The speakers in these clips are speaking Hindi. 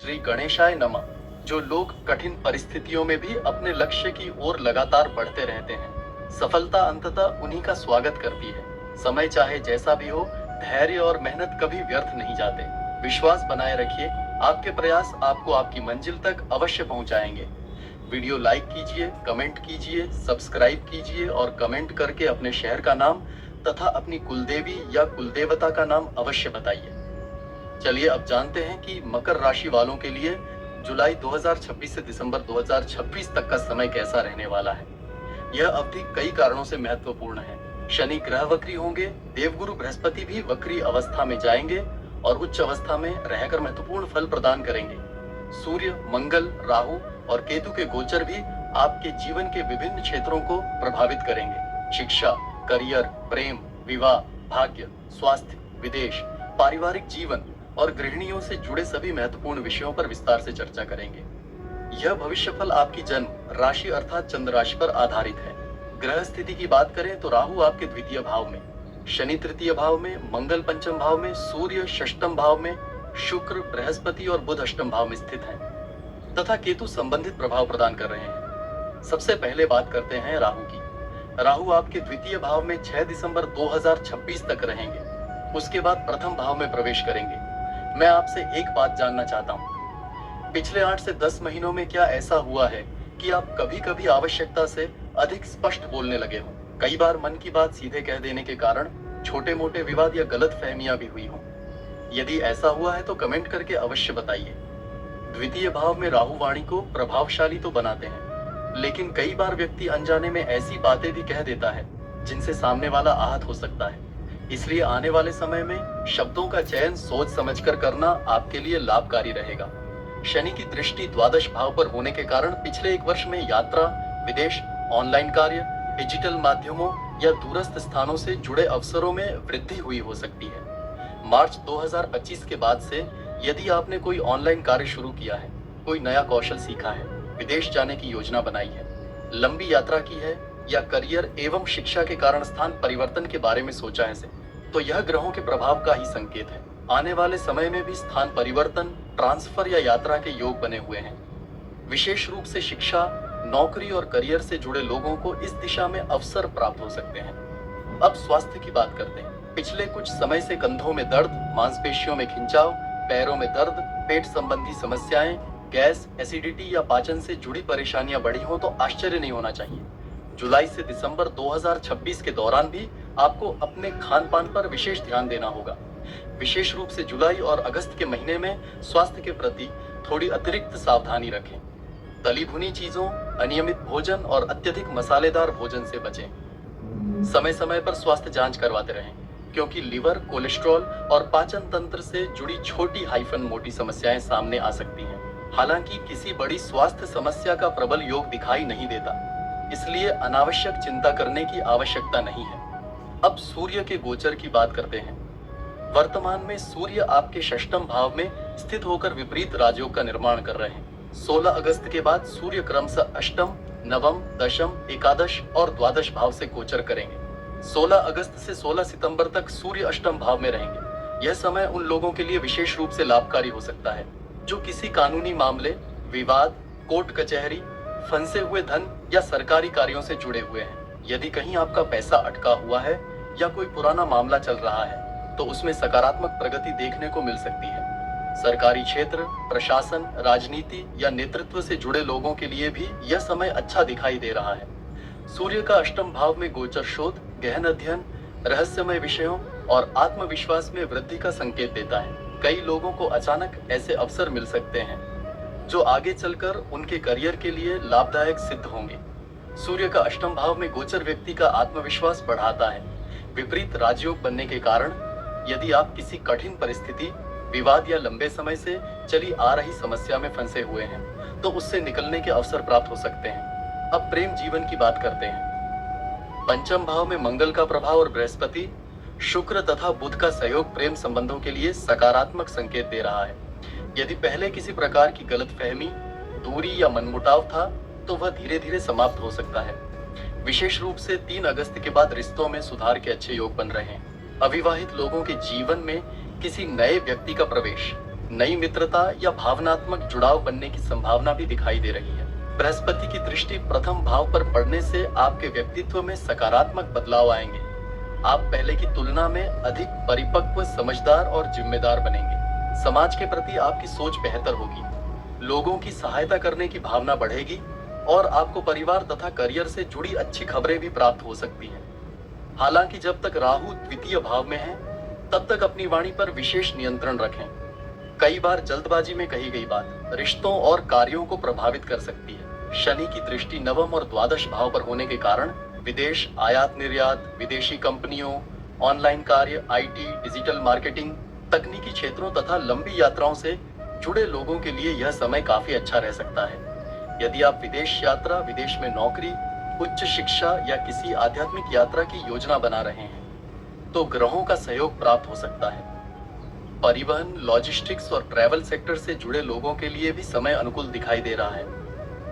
श्री गणेशाय नमः। जो लोग कठिन परिस्थितियों में भी अपने लक्ष्य की ओर लगातार बढ़ते रहते हैं, सफलता अंततः उन्हीं का स्वागत करती है। समय चाहे जैसा भी हो, धैर्य और मेहनत कभी व्यर्थ नहीं जाते। विश्वास बनाए रखिए, आपके प्रयास आपको आपकी मंजिल तक अवश्य पहुंचाएंगे। वीडियो लाइक कीजिए, कमेंट कीजिए, सब्सक्राइब कीजिए और कमेंट करके अपने शहर का नाम तथा अपनी कुलदेवी या कुलदेवता का नाम अवश्य बताइए। चलिए अब जानते हैं कि मकर राशि वालों के लिए जुलाई 2026 से दिसंबर 2026 तक का समय कैसा रहने वाला है। यह अवधि कई कारणों से महत्वपूर्ण है। शनि ग्रह वक्री होंगे, देवगुरु बृहस्पति भी वक्री अवस्था में जाएंगे और उच्च अवस्था में रहकर महत्वपूर्ण फल प्रदान करेंगे। सूर्य, मंगल, राहु और केतु के गोचर भी आपके जीवन के विभिन्न क्षेत्रों को प्रभावित करेंगे। शिक्षा, करियर, प्रेम, विवाह, भाग्य, स्वास्थ्य, विदेश, पारिवारिक जीवन और गृहिणियों से जुड़े सभी महत्वपूर्ण विषयों पर विस्तार से चर्चा करेंगे। यह भविष्यफल आपकी जन्म राशि अर्थात चंद्र राशि पर आधारित है। ग्रह स्थिति की बात करें तो राहु आपके द्वितीय भाव में, शनि तृतीय भाव में, मंगल पंचम भाव में, सूर्य षष्ठम भाव में, शुक्र, बृहस्पति और बुध अष्टम भाव में स्थित हैं तथा केतु संबंधित प्रभाव प्रदान कर रहे हैं। सबसे पहले बात करते हैं राहु की। राहु आपके द्वितीय भाव में 6 दिसंबर 2026 तक रहेंगे। उसके बाद प्रथम भाव में प्रवेश करेंगे। मैं आपसे एक बात जानना चाहता हूँ, पिछले 8 से 10 महीनों में क्या ऐसा हुआ है कि आप कभी कभी आवश्यकता से अधिक स्पष्ट बोलने लगे हो? कई बार मन की बात सीधे कह देने के कारण छोटे मोटे विवाद या गलत फहमियां भी हुई हो। यदि ऐसा हुआ है तो कमेंट करके अवश्य बताइए। द्वितीय भाव में राहु वाणी को प्रभावशाली तो बनाते हैं, लेकिन कई बार व्यक्ति अनजाने में ऐसी बातें भी कह देता है जिनसे सामने वाला आहत हो सकता है। इसलिए आने वाले समय में शब्दों का चयन सोच समझकर करना आपके लिए लाभकारी रहेगा। शनि की दृष्टि द्वादश भाव पर होने के कारण पिछले 1 वर्ष में यात्रा, विदेश, ऑनलाइन कार्य, डिजिटल माध्यमों या दूरस्थ स्थानों से जुड़े अवसरों में वृद्धि हुई हो सकती है। मार्च 2025 के बाद से यदि आपने कोई ऑनलाइन कार्य शुरू किया है, कोई नया कौशल सीखा है, विदेश जाने की योजना बनाई है, लंबी यात्रा की है या करियर एवं शिक्षा के कारण स्थान परिवर्तन के बारे में सोचा है, तो यह ग्रहों के प्रभाव का ही संकेत है। आने वाले समय में भी स्थान परिवर्तन, ट्रांसफर या यात्रा के योग बने हुए हैं। विशेष रूप से शिक्षा, नौकरी और करियर से जुड़े लोगों को इस दिशा में अवसर प्राप्त हो सकते हैं। अब स्वास्थ्य की बात करते हैं। पिछले कुछ समय से कंधों में दर्द, मांसपेशियों में खिंचाव, पैरों में दर्द, पेट संबंधी समस्याएं, गैस, एसिडिटी या पाचन से जुड़ी परेशानियां बढ़ी हो तो आश्चर्य नहीं होना चाहिए। जुलाई से दिसंबर 2026 के दौरान भी आपको अपने खान पान पर विशेष ध्यान देना होगा। विशेष रूप से जुलाई और अगस्त के महीने में स्वास्थ्य के प्रति थोड़ी अतिरिक्त सावधानी रखें। तली भुनी चीजों, अनियमित भोजन और अत्यधिक मसालेदार भोजन से बचें। समय समय पर स्वास्थ्य जांच करवाते रहें, क्योंकि लीवर, कोलेस्ट्रॉल और पाचन तंत्र से जुड़ी छोटी हाइफन मोटी समस्याएं सामने आ सकती हैं। हालांकि किसी बड़ी स्वास्थ्य समस्या का प्रबल योग दिखाई नहीं देता, इसलिए अनावश्यक चिंता करने की आवश्यकता नहीं है। अब सूर्य के गोचर की बात करते हैं। वर्तमान में सूर्य आपके षष्ठम भाव में स्थित होकर विपरीत राजयोग का निर्माण कर रहे हैं। 16 अगस्त के बाद सूर्य क्रमशः अष्टम, नवम, दशम, एकादश और द्वादश भाव से गोचर करेंगे। 16 अगस्त से 16 सितंबर तक सूर्य अष्टम भाव में रहेंगे। यह समय उन लोगों के लिए विशेष रूप से लाभकारी हो सकता है जो किसी कानूनी मामले, विवाद, कोर्ट कचहरी, फंसे हुए धन या सरकारी कार्यों से जुड़े हुए हैं। यदि कहीं आपका पैसा अटका हुआ है या कोई पुराना मामला चल रहा है तो उसमें सकारात्मक प्रगति देखने को मिल सकती है। सरकारी क्षेत्र, प्रशासन, राजनीति या नेतृत्व से जुड़े लोगों के लिए भी यह समय अच्छा दिखाई दे रहा है। सूर्य का अष्टम भाव में गोचर शोध, गहन अध्ययन, रहस्यमय विषयों और आत्मविश्वास में वृद्धि का संकेत देता है। कई लोगों को अचानक ऐसे अवसर मिल सकते हैं जो आगे चलकर उनके करियर के लिए लाभदायक सिद्ध होंगे। सूर्य का अष्टम भाव में गोचर व्यक्ति का आत्मविश्वास बढ़ाता है। विपरीत राजयोग बनने के कारण यदि आप किसी कठिन परिस्थिति, विवाद या लंबे समय से चली आ रही समस्या में फंसे हुए हैं तो उससे निकलने के अवसर प्राप्त हो सकते हैं। अब प्रेम जीवन की बात करते हैं। पंचम भाव में मंगल का प्रभाव और बृहस्पति, शुक्र तथा बुध का सहयोग प्रेम संबंधों के लिए सकारात्मक संकेत दे रहा है। यदि पहले किसी प्रकार की गलतफहमी, दूरी या मनमुटाव था तो वह धीरे धीरे समाप्त हो सकता है। विशेष रूप से 3 अगस्त के बाद रिश्तों में सुधार के अच्छे योग बन रहे हैं। अविवाहित लोगों के जीवन में किसी नए व्यक्ति का प्रवेश नई मित्रता या भावनात्मक जुड़ाव बनने की संभावना भी दिखाई दे रही है। बृहस्पति की दृष्टि प्रथम भाव पर पड़ने से आपके व्यक्तित्व में सकारात्मक बदलाव आएंगे। आप पहले की तुलना में अधिक परिपक्व, समझदार और जिम्मेदार बनेंगे। समाज के प्रति आपकी सोच बेहतर होगी, लोगों की सहायता करने की भावना बढ़ेगी और आपको परिवार तथा करियर से जुड़ी अच्छी खबरें भी प्राप्त हो सकती हैं। हालांकि जब तक राहु द्वितीय भाव में है, तब तक अपनी वाणी पर विशेष नियंत्रण रखें। कई बार जल्दबाजी में कही गई बात रिश्तों और कार्यों को प्रभावित कर सकती है। शनि की दृष्टि नवम और द्वादश भाव पर होने के कारण विदेश, आयात निर्यात, विदेशी कंपनियों, ऑनलाइन कार्य, आईटी, डिजिटल मार्केटिंग, तकनीकी क्षेत्रों तथा लंबी यात्राओं से जुड़े लोगों के लिए यह समय काफी अच्छा रह सकता है। यदि आप विदेश यात्रा, विदेश में नौकरी, उच्च शिक्षा या किसी आध्यात्मिक यात्रा की योजना बना रहे हैं, तो ग्रहों का सहयोग प्राप्त हो सकता है। परिवहन, लॉजिस्टिक्स और ट्रैवल सेक्टर से जुड़े लोगों के लिए भी समय अनुकूल दिखाई दे रहा है।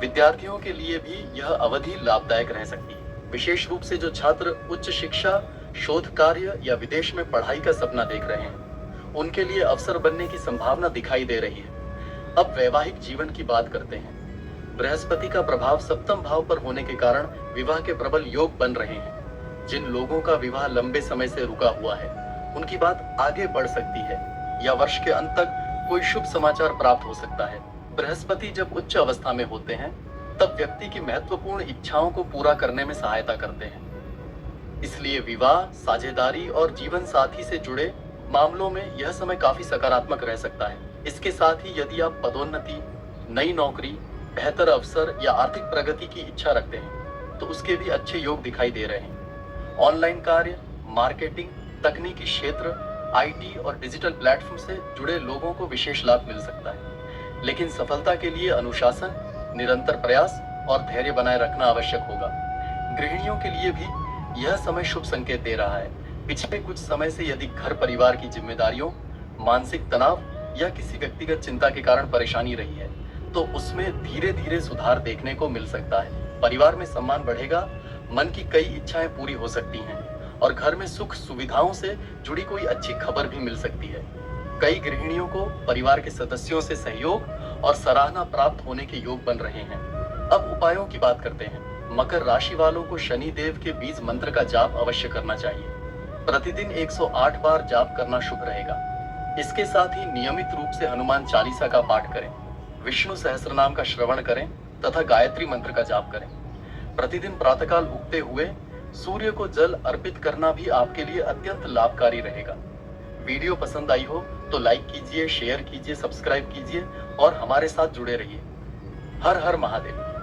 विद्यार्थियों के लिए भी यह अवधि लाभदायक रह सकती है, विशेष रूप से जो छात्र उच्च शिक्षा, शोध कार्य या विदेश में पढ़ाई का सपना देख रहे हैं, उनके लिए अवसर बनने की संभावना दिखाई दे रही है। अब वैवाहिक जीवन की बात करते हैं। बृहस्पति का प्रभाव सप्तम भाव पर होने के कारण विवाह के प्रबल योग बन रहे हैं। जिन लोगों का विवाह लंबे समय से रुका हुआ है, उनकी बात आगे बढ़ सकती है या वर्ष के अंत तक कोई शुभ समाचार प्राप्त हो सकता है। बृहस्पति जब उच्च अवस्था में होते हैं, तब व्यक्ति की महत्वपूर्ण इच्छाओं को पूरा करने में सहायता करते हैं। इसलिए विवाह, साझेदारी और जीवन साथी से जुड़े मामलों में यह समय काफी सकारात्मक रह सकता है। इसके साथ ही यदि आप पदोन्नति, नई नौकरी, बेहतर अवसर या आर्थिक प्रगति की इच्छा रखते हैं, तो उसके भी अच्छे योग दिखाई दे रहे हैं। ऑनलाइन कार्य, मार्केटिंग, तकनीकी क्षेत्र, आईटी और डिजिटल प्लेटफॉर्म से जुड़े लोगों को विशेष लाभ मिल सकता है, लेकिन सफलता के लिए अनुशासन, निरंतर प्रयास और धैर्य बनाए रखना आवश्यक होगा। गृहिणियों के लिए भी यह समय शुभ संकेत दे रहा है। पिछले कुछ समय से यदि घर परिवार की जिम्मेदारियों, मानसिक तनाव या किसी व्यक्तिगत चिंता के कारण परेशानी रही है, तो उसमें धीरे धीरे सुधार देखने को मिल सकता है। परिवार में सम्मान बढ़ेगा, मन की कई इच्छाएं पूरी हो सकती हैं और घर में सुख सुविधाओं से जुड़ी कोई अच्छी खबर भी मिल सकती है। कई गृहिणियों को परिवार के सदस्यों से सहयोग और सराहना प्राप्त होने के योग बन रहे हैं। अब उपायों की बात करते हैं। मकर राशि वालों को शनि देव के बीज मंत्र का जाप अवश्य करना चाहिए। प्रतिदिन 108 बार जाप करना शुभ रहेगा। इसके साथ ही नियमित रूप से हनुमान चालीसा का पाठ करें, विष्णु सहस्त्रनाम का श्रवण करें तथा गायत्री मंत्र का जाप करें। प्रतिदिन प्रातःकाल उगते हुए सूर्य को जल अर्पित करना भी आपके लिए अत्यंत लाभकारी रहेगा। वीडियो पसंद आई हो तो लाइक कीजिए, शेयर कीजिए, सब्सक्राइब कीजिए और हमारे साथ जुड़े रहिए। हर हर महादेव।